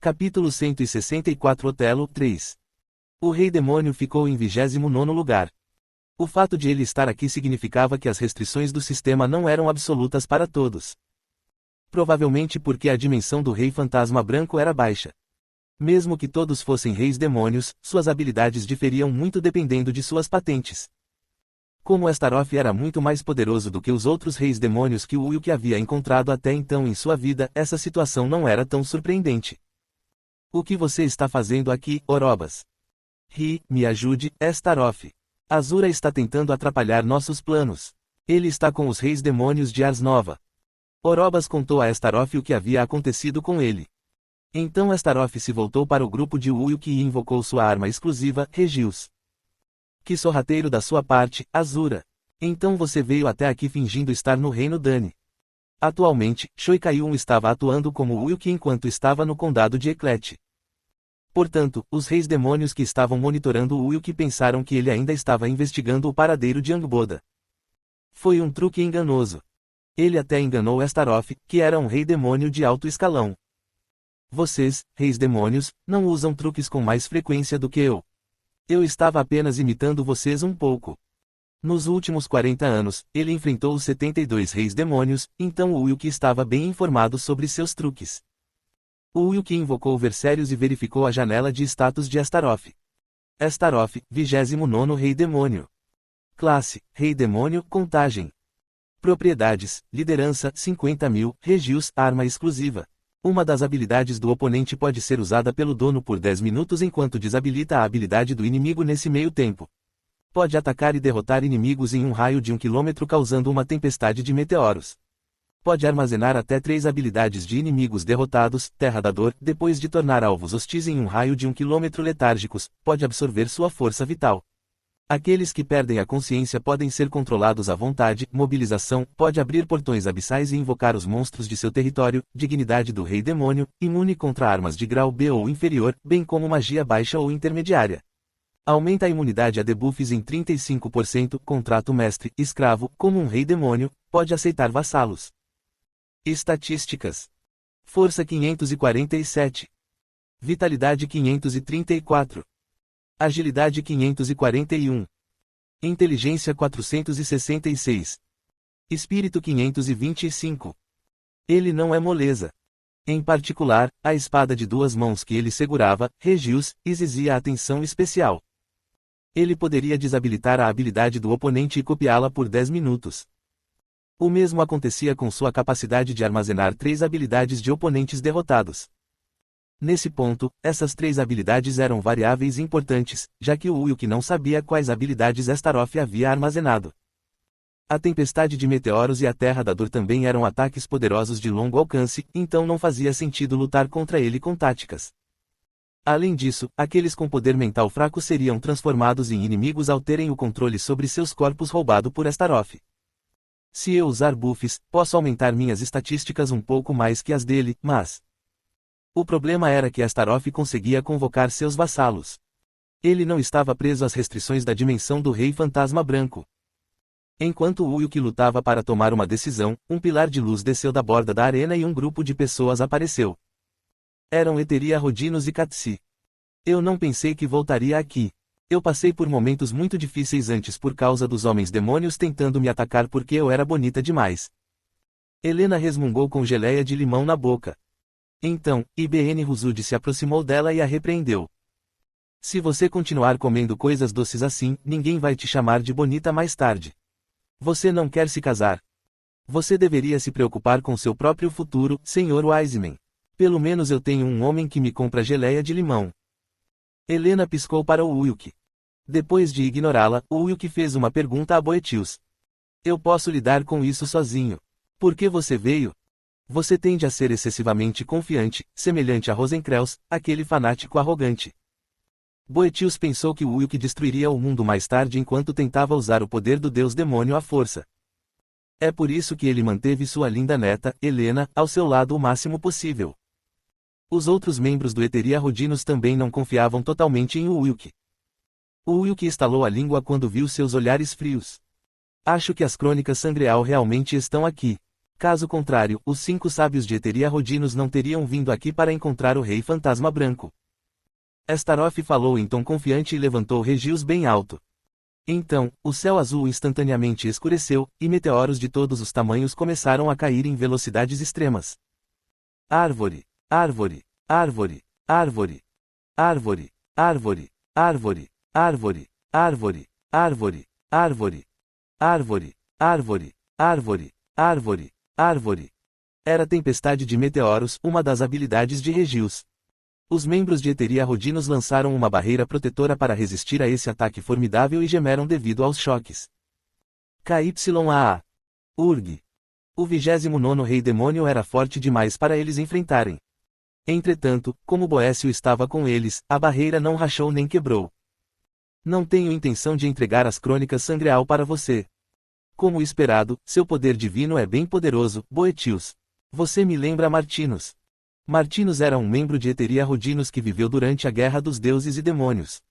Capítulo 164 Otelo 3. O Rei Demônio ficou em 29º lugar. O fato de ele estar aqui significava que as restrições do sistema não eram absolutas para todos. Provavelmente porque a dimensão do Rei Fantasma Branco era baixa. Mesmo que todos fossem reis demônios, suas habilidades diferiam muito dependendo de suas patentes. Como Astaroth era muito mais poderoso do que os outros reis demônios que o Wilk havia encontrado até então em sua vida, essa situação não era tão surpreendente. O que você está fazendo aqui, Orobas? Me ajude, Astaroth. Azura está tentando atrapalhar nossos planos. Ele está com os reis demônios de Ars Nova. Orobas contou a Astaroth o que havia acontecido com ele. Então Astaroth se voltou para o grupo de Wilk e invocou sua arma exclusiva, Regius. Que sorrateiro da sua parte, Azura. Então você veio até aqui fingindo estar no reino Dani. Atualmente, Shoikaiun estava atuando como Wilk enquanto estava no condado de Eclete. Portanto, os reis demônios que estavam monitorando o Wilk pensaram que ele ainda estava investigando o paradeiro de Angboda. Foi um truque enganoso. Ele até enganou Astaroth, que era um rei demônio de alto escalão. Vocês, reis demônios, não usam truques com mais frequência do que eu. Eu estava apenas imitando vocês um pouco. Nos últimos 40 anos, ele enfrentou os 72 reis demônios, então o Wilk estava bem informado sobre seus truques. O Wilk invocou Versérios e verificou a janela de status de Astaroth. Astaroth, 29º Rei Demônio. Classe, Rei Demônio, Contagem. Propriedades, Liderança, 50.000, Regius, Arma exclusiva. Uma das habilidades do oponente pode ser usada pelo dono por 10 minutos enquanto desabilita a habilidade do inimigo nesse meio tempo. Pode atacar e derrotar inimigos em um raio de 1 km causando uma tempestade de meteoros. Pode armazenar até 3 habilidades de inimigos derrotados, Terra da Dor, depois de tornar alvos hostis em um raio de 1 km letárgicos, pode absorver sua força vital. Aqueles que perdem a consciência podem ser controlados à vontade, mobilização, pode abrir portões abissais e invocar os monstros de seu território, dignidade do Rei Demônio, imune contra armas de grau B ou inferior, bem como magia baixa ou intermediária. Aumenta a imunidade a debuffs em 35%, contrato mestre, escravo, como um Rei Demônio, pode aceitar vassalos. Estatísticas. Força 547. Vitalidade 534. Agilidade 541. Inteligência 466. Espírito 525. Ele não é moleza. Em particular, a espada de 2 mãos que ele segurava, Regius, exigia atenção especial. Ele poderia desabilitar a habilidade do oponente e copiá-la por 10 minutos. O mesmo acontecia com sua capacidade de armazenar 3 habilidades de oponentes derrotados. Nesse ponto, essas 3 habilidades eram variáveis importantes, já que o Wilk não sabia quais habilidades Astaroth havia armazenado. A tempestade de meteoros e a Terra da Dor também eram ataques poderosos de longo alcance, então não fazia sentido lutar contra ele com táticas. Além disso, aqueles com poder mental fraco seriam transformados em inimigos ao terem o controle sobre seus corpos roubado por Astaroth. Se eu usar buffs, posso aumentar minhas estatísticas um pouco mais que as dele, mas... O problema era que Astaroth conseguia convocar seus vassalos. Ele não estava preso às restrições da dimensão do Rei Fantasma Branco. Enquanto o Wilk lutava para tomar uma decisão, um pilar de luz desceu da borda da arena e um grupo de pessoas apareceu. Eram Eteria Rodinos e Katsi. Eu não pensei que voltaria aqui. Eu passei por momentos muito difíceis antes por causa dos homens demônios tentando me atacar porque eu era bonita demais. Helena resmungou com geleia de limão na boca. Então, Ibn Ruzud se aproximou dela e a repreendeu. Se você continuar comendo coisas doces assim, ninguém vai te chamar de bonita mais tarde. Você não quer se casar. Você deveria se preocupar com seu próprio futuro, Sr. Wiseman. Pelo menos eu tenho um homem que me compra geleia de limão. Helena piscou para o Wilk. Depois de ignorá-la, o Wilk fez uma pergunta a Boetius. Eu posso lidar com isso sozinho. Por que você veio? Você tende a ser excessivamente confiante, semelhante a Rosencrantz, aquele fanático arrogante. Boetius pensou que o Wilk destruiria o mundo mais tarde enquanto tentava usar o poder do deus demônio à força. É por isso que ele manteve sua linda neta, Helena, ao seu lado o máximo possível. Os outros membros do Eteria Rodinos também não confiavam totalmente em Wilk. O Wilk estalou a língua quando viu seus olhares frios. Acho que as crônicas Sangreal realmente estão aqui. Caso contrário, os 5 sábios de Eteria Rodinos não teriam vindo aqui para encontrar o Rei Fantasma Branco. Astaroth falou em tom confiante e levantou Regius bem alto. Então, o céu azul instantaneamente escureceu, e meteoros de todos os tamanhos começaram a cair em velocidades extremas. Árvore, árvore, árvore, árvore, árvore, árvore, árvore, árvore, árvore, árvore, árvore, árvore, árvore, árvore, árvore, árvore. Era tempestade de meteoros, uma das habilidades de Regius. Os membros de Eteria Rodinos lançaram uma barreira protetora para resistir a esse ataque formidável e gemeram devido aos choques. KYAA. Urg. O 29º Rei Demônio era forte demais para eles enfrentarem. Entretanto, como Boécio estava com eles, a barreira não rachou nem quebrou. Não tenho intenção de entregar as crônicas Sangreal para você. Como esperado, seu poder divino é bem poderoso, Boetius. Você me lembra Martinus. Martinus era um membro de Eteria Rodinos que viveu durante a Guerra dos Deuses e Demônios.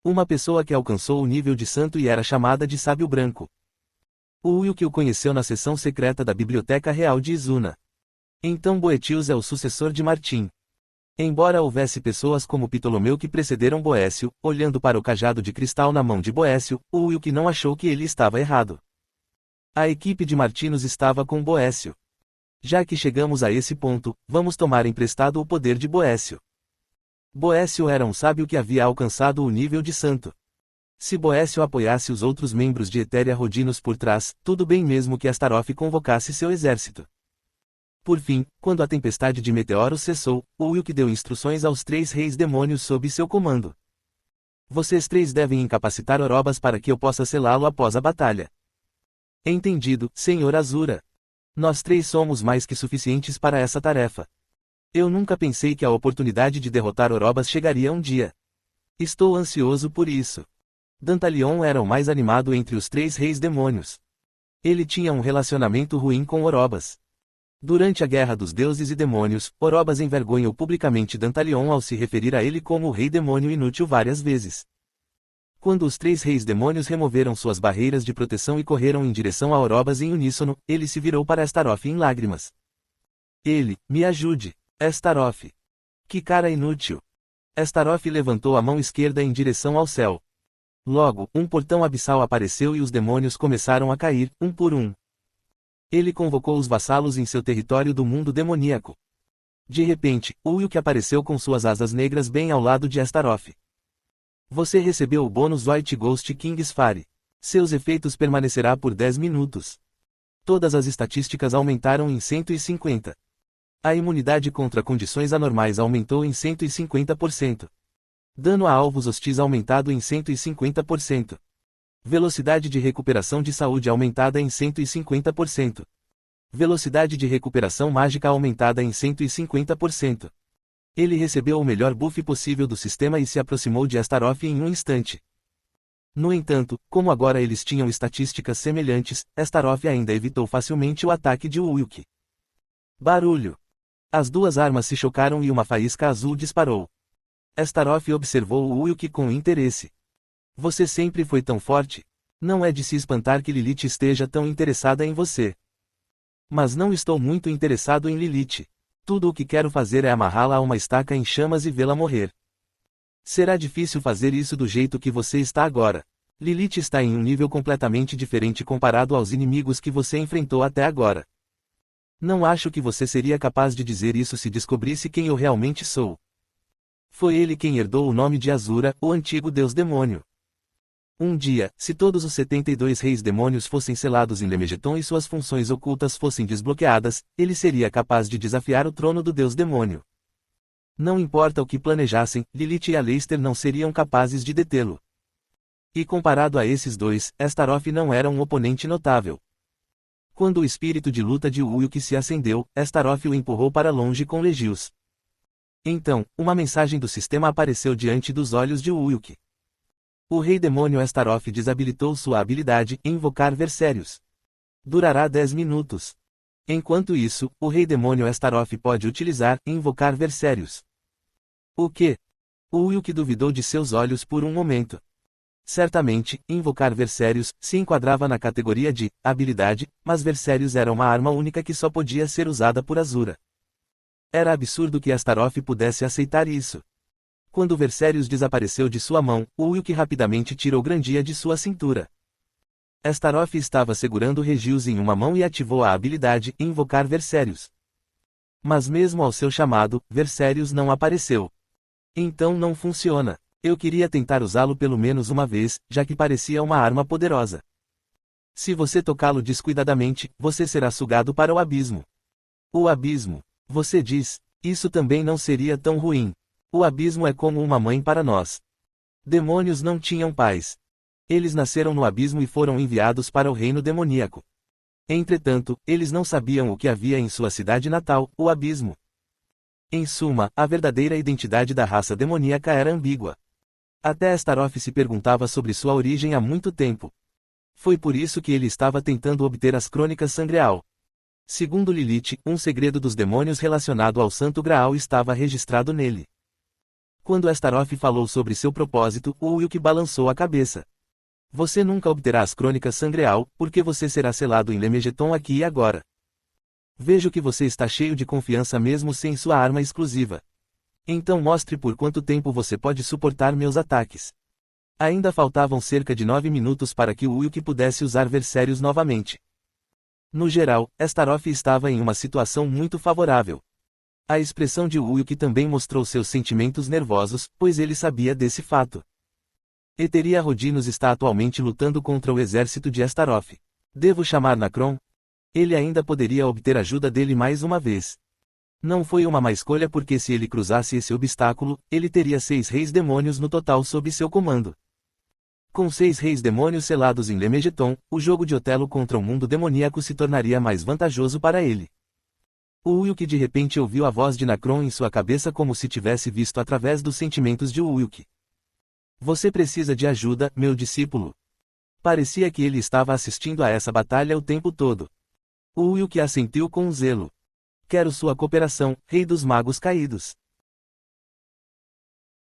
Uma pessoa que alcançou o nível de santo e era chamada de Sábio Branco. O Ulk o conheceu na seção secreta da Biblioteca Real de Izuna. Então Boetius é o sucessor de Martim. Embora houvesse pessoas como Ptolomeu que precederam Boécio, olhando para o cajado de cristal na mão de Boécio, o Ulk não achou que ele estava errado. A equipe de Martinus estava com Boécio. Já que chegamos a esse ponto, vamos tomar emprestado o poder de Boécio. Boécio era um sábio que havia alcançado o nível de santo. Se Boécio apoiasse os outros membros de Eteria Rodinos por trás, tudo bem mesmo que Astaroth convocasse seu exército. Por fim, quando a tempestade de meteoros cessou, o Ulk deu instruções aos 3 reis demônios sob seu comando. Vocês 3 devem incapacitar Orobas para que eu possa selá-lo após a batalha. Entendido, Senhor Azura. Nós 3 somos mais que suficientes para essa tarefa. Eu nunca pensei que a oportunidade de derrotar Orobas chegaria um dia. Estou ansioso por isso. Dantalion era o mais animado entre os 3 reis demônios. Ele tinha um relacionamento ruim com Orobas. Durante a Guerra dos Deuses e Demônios, Orobas envergonhou publicamente Dantalion ao se referir a ele como o Rei Demônio Inútil várias vezes. Quando os 3 reis demônios removeram suas barreiras de proteção e correram em direção a Orobas em uníssono, ele se virou para Astaroth em lágrimas. Ele, me ajude, Astaroth. Que cara inútil. Astaroth levantou a mão esquerda em direção ao céu. Logo, um portão abissal apareceu e os demônios começaram a cair, um por um. Ele convocou os vassalos em seu território do mundo demoníaco. De repente, Ulk apareceu com suas asas negras bem ao lado de Astaroth. Você recebeu o bônus White Ghost King's Fare. Seus efeitos permanecerá por 10 minutos. Todas as estatísticas aumentaram em 150. A imunidade contra condições anormais aumentou em 150%. Dano a alvos hostis aumentado em 150%. Velocidade de recuperação de saúde aumentada em 150%. Velocidade de recuperação mágica aumentada em 150%. Ele recebeu o melhor buff possível do sistema e se aproximou de Astaroth em um instante. No entanto, como agora eles tinham estatísticas semelhantes, Astaroth ainda evitou facilmente o ataque de Ulk. Barulho! As 2 armas se chocaram e uma faísca azul disparou. Astaroth observou o Ulk com interesse. Você sempre foi tão forte. Não é de se espantar que Lilith esteja tão interessada em você. Mas não estou muito interessado em Lilith. Tudo o que quero fazer é amarrá-la a uma estaca em chamas e vê-la morrer. Será difícil fazer isso do jeito que você está agora. Lilith está em um nível completamente diferente comparado aos inimigos que você enfrentou até agora. Não acho que você seria capaz de dizer isso se descobrisse quem eu realmente sou. Foi ele quem herdou o nome de Azura, o antigo deus demônio. Um dia, se todos os 72 reis demônios fossem selados em Lemegeton e suas funções ocultas fossem desbloqueadas, ele seria capaz de desafiar o trono do deus demônio. Não importa o que planejassem, Lilith e Aleister não seriam capazes de detê-lo. E comparado a esses 2, Astaroth não era um oponente notável. Quando o espírito de luta de Ulk se acendeu, Astaroth o empurrou para longe com Legius. Então, uma mensagem do sistema apareceu diante dos olhos de Ulk. O rei demônio Astaroth desabilitou sua habilidade, Invocar Versérios. Durará 10 minutos. Enquanto isso, o rei demônio Astaroth pode utilizar, Invocar Versérios. O quê? O Ulk duvidou de seus olhos por um momento. Certamente, invocar Versérios se enquadrava na categoria de habilidade, mas Versérios era uma arma única que só podia ser usada por Azura. Era absurdo que Astaroth pudesse aceitar isso. Quando Versérios desapareceu de sua mão, Ulk rapidamente tirou Grandia de sua cintura. Astaroth estava segurando Regius em uma mão e ativou a habilidade Invocar Versérios. Mas mesmo ao seu chamado, Versérios não apareceu. Então não funciona. Eu queria tentar usá-lo pelo menos uma vez, já que parecia uma arma poderosa. Se você tocá-lo descuidadamente, você será sugado para o abismo. O abismo. Você diz, isso também não seria tão ruim. O abismo é como uma mãe para nós. Demônios não tinham pais. Eles nasceram no abismo e foram enviados para o reino demoníaco. Entretanto, eles não sabiam o que havia em sua cidade natal, o abismo. Em suma, a verdadeira identidade da raça demoníaca era ambígua. Até Astaroth se perguntava sobre sua origem há muito tempo. Foi por isso que ele estava tentando obter as Crônicas Sangreal. Segundo Lilith, um segredo dos demônios relacionado ao Santo Graal estava registrado nele. Quando Astaroth falou sobre seu propósito, Ulk balançou a cabeça. Você nunca obterá as Crônicas Sangreal, porque você será selado em Lemegeton aqui e agora. Vejo que você está cheio de confiança mesmo sem sua arma exclusiva. Então mostre por quanto tempo você pode suportar meus ataques. Ainda faltavam cerca de 9 minutos para que o Ulk pudesse usar Versérios novamente. No geral, Astaroth estava em uma situação muito favorável. A expressão de Ulk também mostrou seus sentimentos nervosos, pois ele sabia desse fato. Eteria Rodinos está atualmente lutando contra o exército de Astaroth. Devo chamar Nacron? Ele ainda poderia obter ajuda dele mais uma vez. Não foi uma má escolha porque se ele cruzasse esse obstáculo, ele teria 6 reis demônios no total sob seu comando. Com 6 reis demônios selados em Lemegeton, o jogo de Otelo contra o mundo demoníaco se tornaria mais vantajoso para ele. O Ulk de repente ouviu a voz de Nacron em sua cabeça como se tivesse visto através dos sentimentos de Ulk. Você precisa de ajuda, meu discípulo. Parecia que ele estava assistindo a essa batalha o tempo todo. O Ulk assentiu com zelo. Quero sua cooperação, Rei dos Magos Caídos.